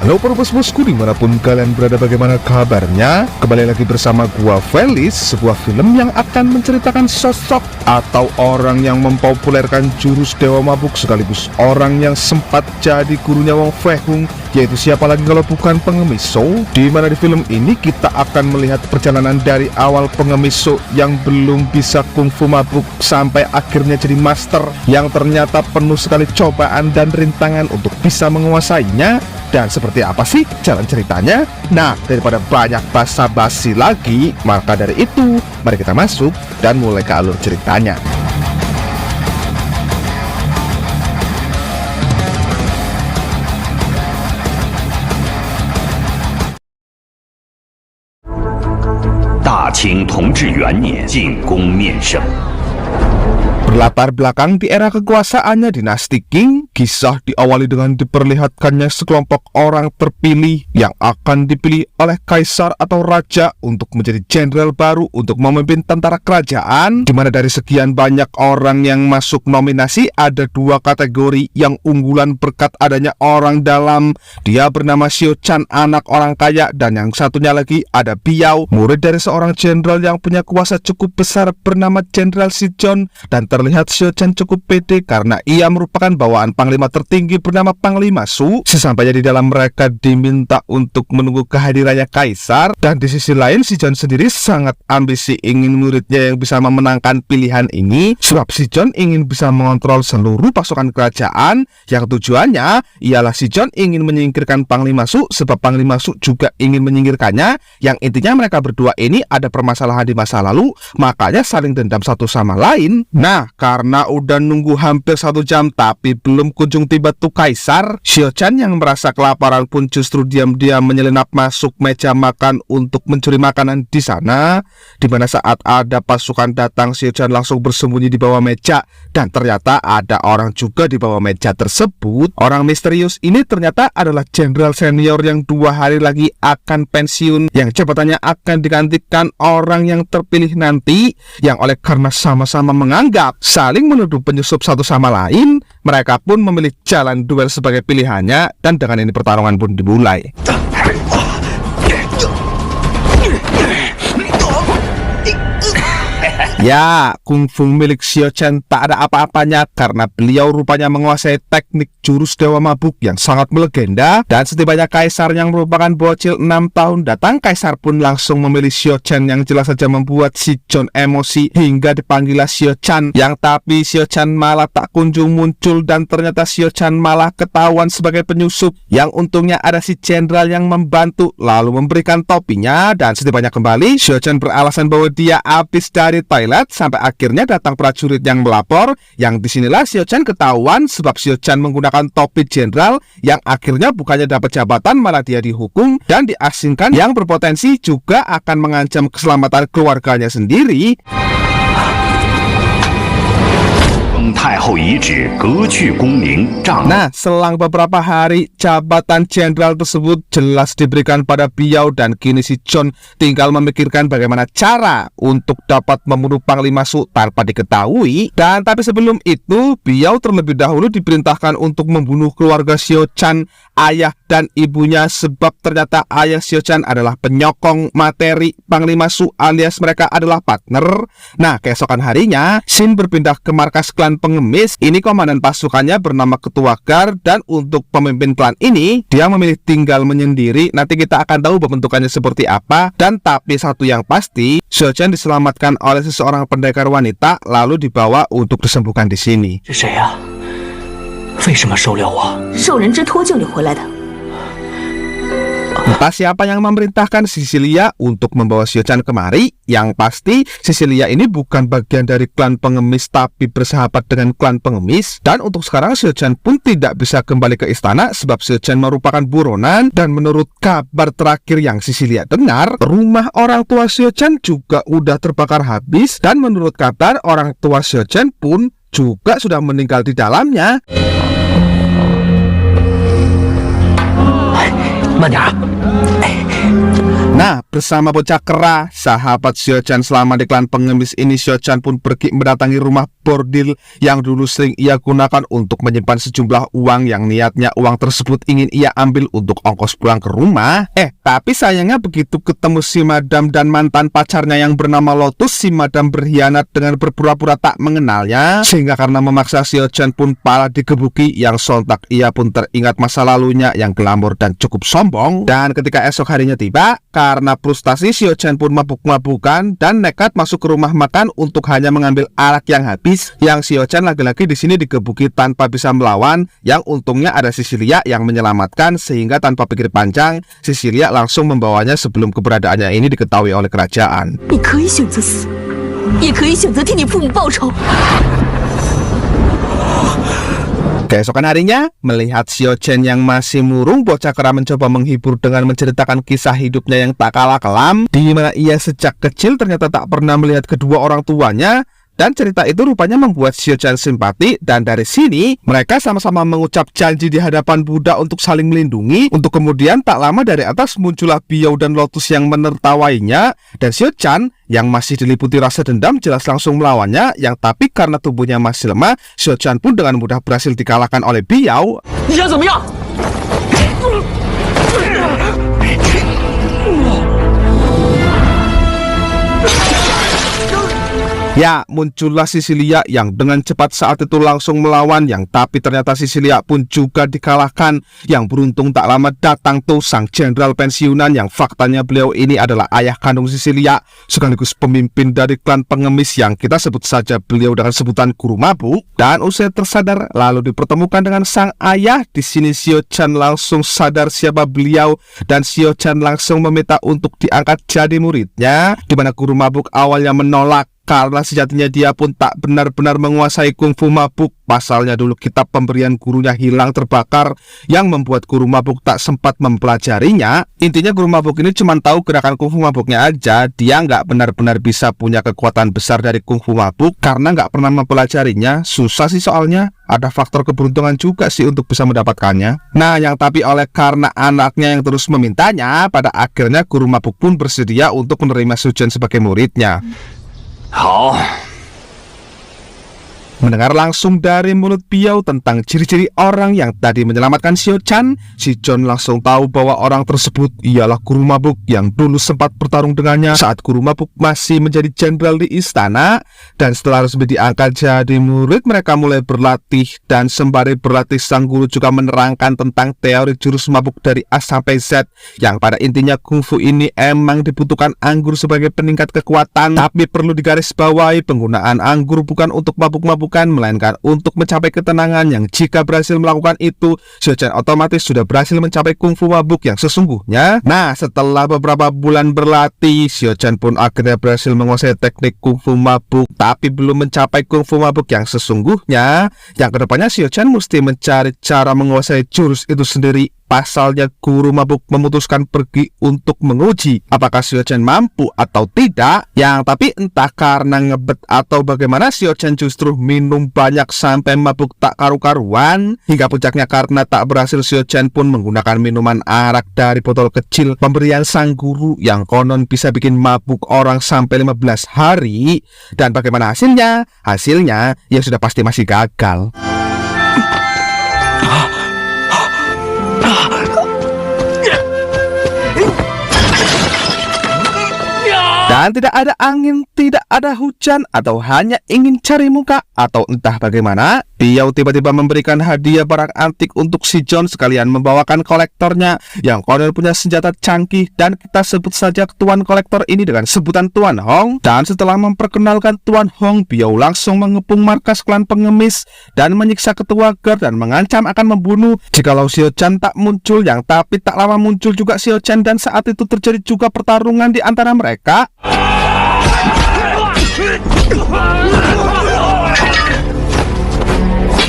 Halo bosku, dimanapun kalian berada, bagaimana kabarnya? Kembali lagi bersama gua Felis, sebuah film yang akan menceritakan sosok atau orang yang mempopulerkan jurus Dewa Mabuk sekaligus orang yang sempat jadi gurunya Wong Fei Hung, yaitu siapa lagi kalau bukan Pengemis So. Dimana di film ini kita akan melihat perjalanan dari awal Pengemis So yang belum bisa kungfu mabuk sampai akhirnya jadi master yang ternyata penuh sekali cobaan dan rintangan untuk bisa menguasainya. Dan seperti apa sih jalan ceritanya? Nah, daripada banyak basa-basi lagi, maka dari itu mari kita masuk dan mulai ke alur ceritanya. Qing 同治元年进攻面圣。 Berlatar belakang di era kekuasaannya dinasti Qing, kisah diawali dengan diperlihatkannya sekelompok orang terpilih yang akan dipilih oleh kaisar atau raja untuk menjadi jenderal baru untuk memimpin tentara kerajaan, di mana dari sekian banyak orang yang masuk nominasi ada dua kategori yang unggulan berkat adanya orang dalam. Dia bernama Xiao Chan, anak orang kaya, dan yang satunya lagi ada Biao, murid dari seorang jenderal yang punya kuasa cukup besar bernama Jenderal Si John. Dan terlihat Xiao Chan cukup pede karena ia merupakan bawaan panglima tertinggi bernama Panglima Su. Sesampainya di dalam, mereka diminta untuk menunggu kehadirannya kaisar. Dan di sisi lain, Si John sendiri sangat ambisi ingin muridnya yang bisa memenangkan pilihan ini, sebab Si John ingin bisa mengontrol seluruh pasukan kerajaan, yang tujuannya ialah Si John ingin menyingkirkan Panglima Su, sebab Panglima Su juga ingin menyingkirkannya. Yang intinya mereka berdua ini ada permasalahan di masa lalu, makanya saling dendam satu sama lain. Nah, karena udah nunggu hampir 1 jam tapi belum kunjung tiba tuh kaisar, Xiao Chan yang merasa kelaparan pun justru diam-diam menyelinap masuk meja makan untuk mencuri makanan di sana. Dimana saat ada pasukan datang, Xiao Chan langsung bersembunyi di bawah meja, dan ternyata ada orang juga di bawah meja tersebut. Orang misterius ini ternyata adalah jenderal senior yang 2 hari lagi akan pensiun, yang jabatannya akan digantikan orang yang terpilih nanti, yang oleh karena sama-sama menganggap saling menuduh penyusup satu sama lain, mereka pun memilih jalan duel sebagai pilihannya, dan dengan ini pertarungan pun dimulai. Ya, kungfu milik Xiao Chan tak ada apa-apanya karena beliau rupanya menguasai teknik jurus Dewa Mabuk yang sangat melegenda. Dan setibanya kaisar yang merupakan bocil 6 tahun datang, kaisar pun langsung memilih Xiao Chan, yang jelas saja membuat Si John emosi hingga dipanggillah Xiao Chan. Yang tapi Xiao Chan malah tak kunjung muncul, dan ternyata Xiao Chan malah ketahuan sebagai penyusup. Yang untungnya ada si jenderal yang membantu lalu memberikan topinya, dan setibanya kembali Xiao Chan beralasan bahwa dia habis dari toilet sampai akhirnya datang prajurit yang melapor. Yang disinilah Xiao Chan ketahuan, sebab Xiao Chan menggunakan topi jenderal yang akhirnya bukannya dapat jabatan malah dia dihukum dan diasingkan, yang berpotensi juga akan mengancam keselamatan keluarganya sendiri. Nah, selang beberapa hari, jabatan jenderal tersebut jelas diberikan pada Biao, dan kini Si John tinggal memikirkan bagaimana cara untuk dapat membunuh Panglima Su tanpa diketahui. Dan tapi sebelum itu, Biao terlebih dahulu diperintahkan untuk membunuh keluarga Xiao Chan, ayah dan ibunya, sebab ternyata ayah Xiao Chan adalah penyokong materi Panglima Su, alias mereka adalah partner. Nah, keesokan harinya, Shin berpindah ke markas klan Pengemis. Ini komandan pasukannya bernama Ketua Gar, dan untuk pemimpin klan ini dia memilih tinggal menyendiri. Nanti kita akan tahu bentukannya seperti apa. Dan tapi satu yang pasti, Xiao Chan diselamatkan oleh seseorang pendekar wanita lalu dibawa untuk disembuhkan di sini. Entah siapa yang memerintahkan Cecilia untuk membawa Xiao Chan kemari. Yang pasti Cecilia ini bukan bagian dari klan Pengemis tapi bersahabat dengan klan Pengemis. Dan untuk sekarang Xiao Chan pun tidak bisa kembali ke istana sebab Xiao Chan merupakan buronan. Dan menurut kabar terakhir yang Cecilia dengar, rumah orang tua Xiao Chan juga udah terbakar habis. Dan menurut kabar, orang tua Xiao Chan pun juga sudah meninggal di dalamnya. Nah, bersama bocah kera, sahabat Xiao Chan selama di klan pengemis ini, Xiao Chan pun pergi mendatangi rumah bordil yang dulu sering ia gunakan untuk menyimpan sejumlah uang yang niatnya uang tersebut ingin ia ambil untuk ongkos pulang ke rumah. Tapi sayangnya begitu ketemu si Madam dan mantan pacarnya yang bernama Lotus, si Madam berkhianat dengan berpura-pura tak mengenalnya, sehingga karena memaksa Xiao Chan pun pala digebuki, yang sontak ia pun teringat masa lalunya yang glamor dan cukup sombong. Dan ketika esok harinya tiba, karena frustasi, Xiao Chan pun mabuk-mabukan dan nekat masuk ke rumah makan untuk hanya mengambil arak yang habis. Yang Xiao Chan lagi-lagi di sini digebuki tanpa bisa melawan, yang untungnya ada Cecilia yang menyelamatkan, sehingga tanpa pikir panjang Cecilia langsung membawanya sebelum keberadaannya ini diketahui oleh kerajaan. Keesokan harinya, melihat Xiao Chan yang masih murung, bocah kera mencoba menghibur dengan menceritakan kisah hidupnya yang tak kalah kelam, di mana ia sejak kecil ternyata tak pernah melihat kedua orang tuanya. Dan cerita itu rupanya membuat Xiao Chan simpati, dan dari sini mereka sama-sama mengucap janji di hadapan Buddha untuk saling melindungi. Untuk kemudian tak lama dari atas muncullah Biao dan Lotus yang menertawainya, dan Xiao Chan yang masih diliputi rasa dendam jelas langsung melawannya, yang tapi karena tubuhnya masih lemah, Xiao Chan pun dengan mudah berhasil dikalahkan oleh Biao. Ya, muncullah Cecilia yang dengan cepat saat itu langsung melawan, yang tapi ternyata Cecilia pun juga dikalahkan. Yang beruntung tak lama datang tuh sang jenderal pensiunan, yang faktanya beliau ini adalah ayah kandung Cecilia, sekaligus pemimpin dari klan pengemis yang kita sebut saja beliau dengan sebutan Guru Mabuk. Dan usai tersadar lalu dipertemukan dengan sang ayah, di sini Xiao Chan langsung sadar siapa beliau, dan Xiao Chan langsung meminta untuk diangkat jadi muridnya, di mana Guru Mabuk awalnya menolak karena sejatinya dia pun tak benar-benar menguasai kungfu mabuk. Pasalnya dulu kitab pemberian gurunya hilang terbakar, yang membuat Guru Mabuk tak sempat mempelajarinya. Intinya Guru Mabuk ini cuma tahu gerakan kungfu mabuknya aja, dia nggak benar-benar bisa punya kekuatan besar dari kungfu mabuk karena nggak pernah mempelajarinya. Susah sih soalnya, ada faktor keberuntungan juga sih untuk bisa mendapatkannya. Nah, yang tapi oleh karena anaknya yang terus memintanya, pada akhirnya Guru Mabuk pun bersedia untuk menerima Xiao Chan sebagai muridnya. Mendengar langsung dari mulut Biao tentang ciri-ciri orang yang tadi menyelamatkan Xiao Chan, si John langsung tahu bahwa orang tersebut ialah Guru Mabuk yang dulu sempat bertarung dengannya saat Guru Mabuk masih menjadi jenderal di istana. Dan setelah resmi diangkat jadi murid, mereka mulai berlatih, dan sembari berlatih sang guru juga menerangkan tentang teori jurus mabuk dari A sampai Z, yang pada intinya kungfu ini emang dibutuhkan anggur sebagai peningkat kekuatan. Tapi perlu digarisbawahi, penggunaan anggur bukan untuk mabuk-mabuk, melainkan untuk mencapai ketenangan, yang jika berhasil melakukan itu, Xiao Chan otomatis sudah berhasil mencapai kungfu mabuk yang sesungguhnya. Nah, setelah beberapa bulan berlatih, Xiao Chan pun akhirnya berhasil menguasai teknik kungfu mabuk, tapi belum mencapai kungfu mabuk yang sesungguhnya. Yang kedepannya Xiao Chan mesti mencari cara menguasai jurus itu sendiri. Pasalnya Guru Mabuk memutuskan pergi untuk menguji apakah Xiao Chan mampu atau tidak. Yang tapi entah karena ngebet atau bagaimana, Xiao Chan justru minum banyak sampai mabuk tak karu-karuan. Hingga puncaknya karena tak berhasil, Xiao Chan pun menggunakan minuman arak dari botol kecil pemberian sang guru, yang konon bisa bikin mabuk orang sampai 15 hari. Dan bagaimana hasilnya? Hasilnya ya sudah pasti masih gagal. Dan tidak ada angin, tidak ada hujan, atau hanya ingin cari muka, atau entah bagaimana, Biao tiba-tiba memberikan hadiah barang antik untuk si John, sekalian membawakan kolektornya yang konon punya senjata canggih, dan kita sebut saja Tuan Kolektor ini dengan sebutan Tuan Hong. Dan setelah memperkenalkan Tuan Hong, Biao langsung mengepung markas klan pengemis dan menyiksa ketua guard dan mengancam akan membunuh jikalau Xiao Chan tak muncul. Yang tapi tak lama muncul juga Xiao Chan, dan saat itu terjadi juga pertarungan di antara mereka.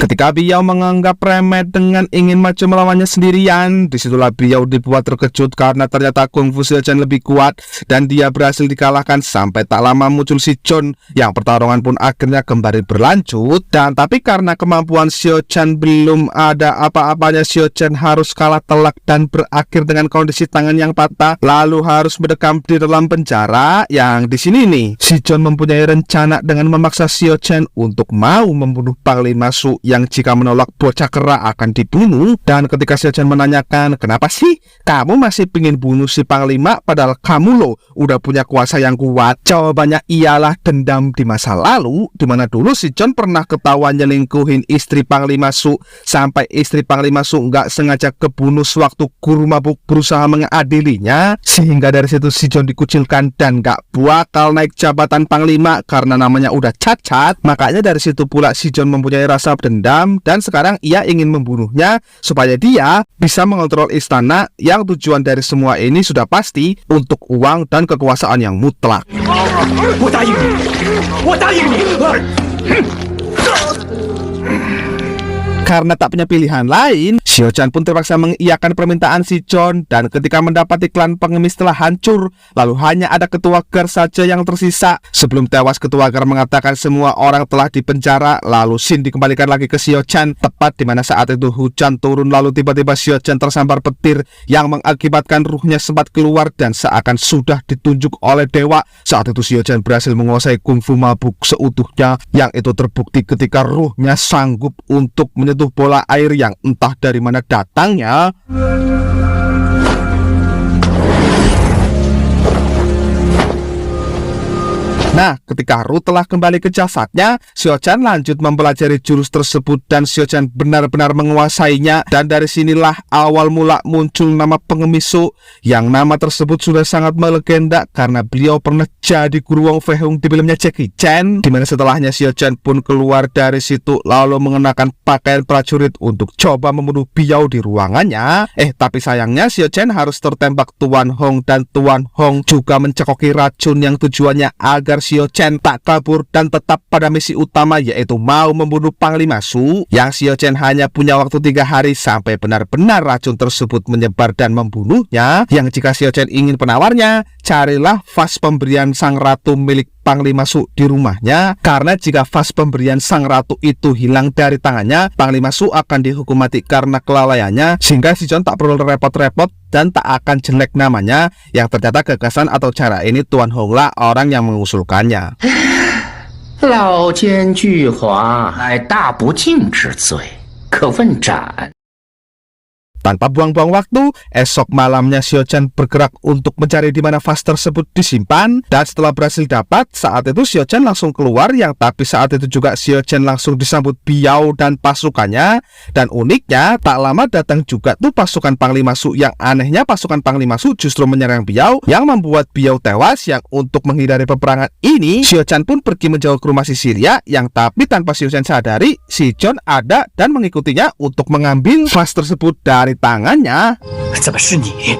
Ketika beliau menganggap remeh dengan ingin maju melawannya sendirian, disitulah beliau dibuat terkejut karena ternyata kungfu Xiao Chen lebih kuat dan dia berhasil dikalahkan. Sampai tak lama muncul si John yang pertarungan pun akhirnya kembali berlanjut. Dan tapi karena kemampuan Xiao Chen belum ada apa-apanya, Xiao Chen harus kalah telak dan berakhir dengan kondisi tangan yang patah, lalu harus mendekam di dalam penjara. Yang di sini nih, si John mempunyai rencana dengan memaksa Xiao Chen untuk mau membunuh Panglima Su yang jika menolak bocah kera akan dibunuh. Dan ketika Xiao Chen menanyakan, kenapa sih kamu masih pingin bunuh si Panglima padahal kamu loh udah punya kuasa yang kuat? Jawabannya ialah dendam di masa lalu, dimana dulu si John pernah ketahuan nyelingkuhin istri Panglima Su sampai istri Panglima Su nggak sengaja kebunuh sewaktu guru mabuk berusaha mengadilinya, sehingga dari situ si John dikucilkan dan nggak bakal naik jabatan Panglima karena namanya udah cacat. Makanya dari situ pula si John mempunyai rasa dendam dan sekarang ia ingin membunuhnya supaya dia bisa mengontrol istana yang tujuan dari semua ini sudah pasti untuk uang dan kekuasaan yang mutlak. Karena tak punya pilihan lain, Xiao Chen pun terpaksa mengiyakan permintaan si John. Dan ketika mendapati klan pengemis telah hancur, lalu hanya ada ketua Gar saja yang tersisa. Sebelum tewas, ketua Gar mengatakan semua orang telah dipenjara. Lalu Xin dikembalikan lagi ke Xiao Chen. Tepat dimana saat itu hujan turun, lalu tiba-tiba Xiao Chen tersambar petir yang mengakibatkan ruhnya sempat keluar dan seakan sudah ditunjuk oleh dewa. Saat itu Xiao Chen berhasil menguasai kungfu mabuk seutuhnya, yang itu terbukti ketika ruhnya sanggup untuk menyentuh bola air yang entah dari mana datangnya. Nah, ketika Ru telah kembali ke jasadnya, Xiao Chen lanjut mempelajari jurus tersebut dan Xiao Chen benar-benar menguasainya. Dan dari sinilah awal mula muncul nama pengemis Su, yang nama tersebut sudah sangat melegenda karena beliau pernah jadi guru Wong Fei Hung di filmnya Jackie Chan, dimana setelahnya Xiao Chen pun keluar dari situ lalu mengenakan pakaian prajurit untuk coba membunuh beliau di ruangannya. Tapi sayangnya Xiao Chen harus tertembak Tuan Hong, dan Tuan Hong juga mencekoki racun yang tujuannya agar Xiao Chen tak kabur dan tetap pada misi utama, yaitu mau membunuh Panglima Su. Yang Xiao Chen hanya punya waktu 3 hari sampai benar-benar racun tersebut menyebar dan membunuhnya. Yang jika Xiao Chen ingin penawarnya, carilah vas pemberian sang ratu milik Panglima Su di rumahnya, karena jika vas pemberian sang ratu itu hilang dari tangannya, Panglima Su akan dihukum mati karena kelalaiannya, sehingga si John tak perlu repot-repot dan tak akan jelek namanya. Yang ternyata gagasan atau cara ini Tuan Hong lah orang yang mengusulkannya. 老奸巨猾，乃大不敬之罪，可问斩。 Tanpa buang-buang waktu, esok malamnya Xiao Chen bergerak untuk mencari di mana vas tersebut disimpan. Dan setelah berhasil dapat, saat itu Xiao Chen langsung keluar. Yang tapi saat itu juga Xiao Chen langsung disambut Biao dan pasukannya. Dan uniknya, tak lama datang juga tuh pasukan Panglima Su. Yang anehnya pasukan Panglima Su justru menyerang Biao, yang membuat Biao tewas. Yang untuk menghindari peperangan ini, Xiao Chen pun pergi menjauh ke rumah Sisilia. Yang tapi tanpa Xiao Chen sadari, si John ada dan mengikutinya untuk mengambil vas tersebut dari tangannya. 怎么是你？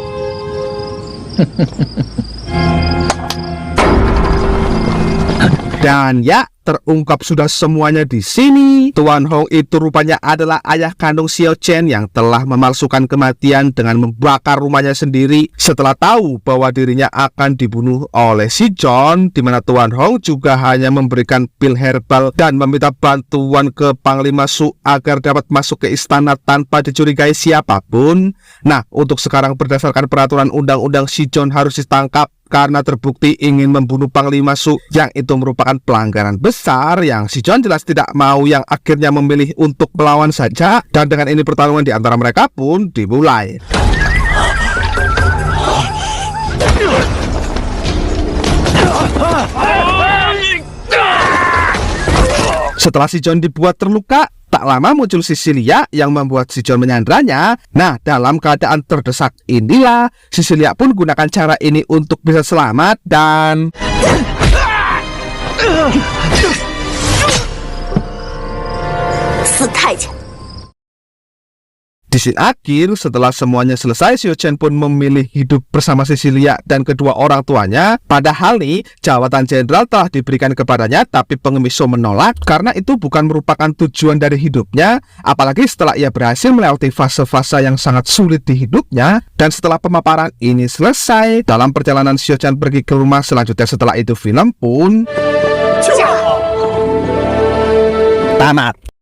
Dan ya, terungkap sudah semuanya di sini. Tuan Hong itu rupanya adalah ayah kandung Xiao Chen yang telah memalsukan kematian dengan membakar rumahnya sendiri setelah tahu bahwa dirinya akan dibunuh oleh si John, dimana Tuan Hong juga hanya memberikan pil herbal dan meminta bantuan ke Panglima Su agar dapat masuk ke istana tanpa dicurigai siapapun. Nah, untuk sekarang berdasarkan peraturan undang-undang, si John harus ditangkap karena terbukti ingin membunuh Panglima Su, yang itu merupakan pelanggaran besar yang si John jelas tidak mau, yang akhirnya memilih untuk melawan saja. Dan dengan ini pertarungan di antara mereka pun dimulai. Setelah si John dibuat terluka, tak lama muncul Sisilia yang membuat si John menyandranya. Nah, dalam keadaan terdesak inilah Sisilia pun gunakan cara ini untuk bisa selamat dan Di scene akhir, setelah semuanya selesai, Xiao Chen pun memilih hidup bersama Cecilia dan kedua orang tuanya. Padahal nih, jabatan jenderal telah diberikan kepadanya, tapi pengemis Zhou menolak karena itu bukan merupakan tujuan dari hidupnya. Apalagi setelah ia berhasil melewati fase-fase yang sangat sulit di hidupnya. Dan setelah pemaparan ini selesai, dalam perjalanan Xiao Chen pergi ke rumah selanjutnya setelah itu film pun tamat.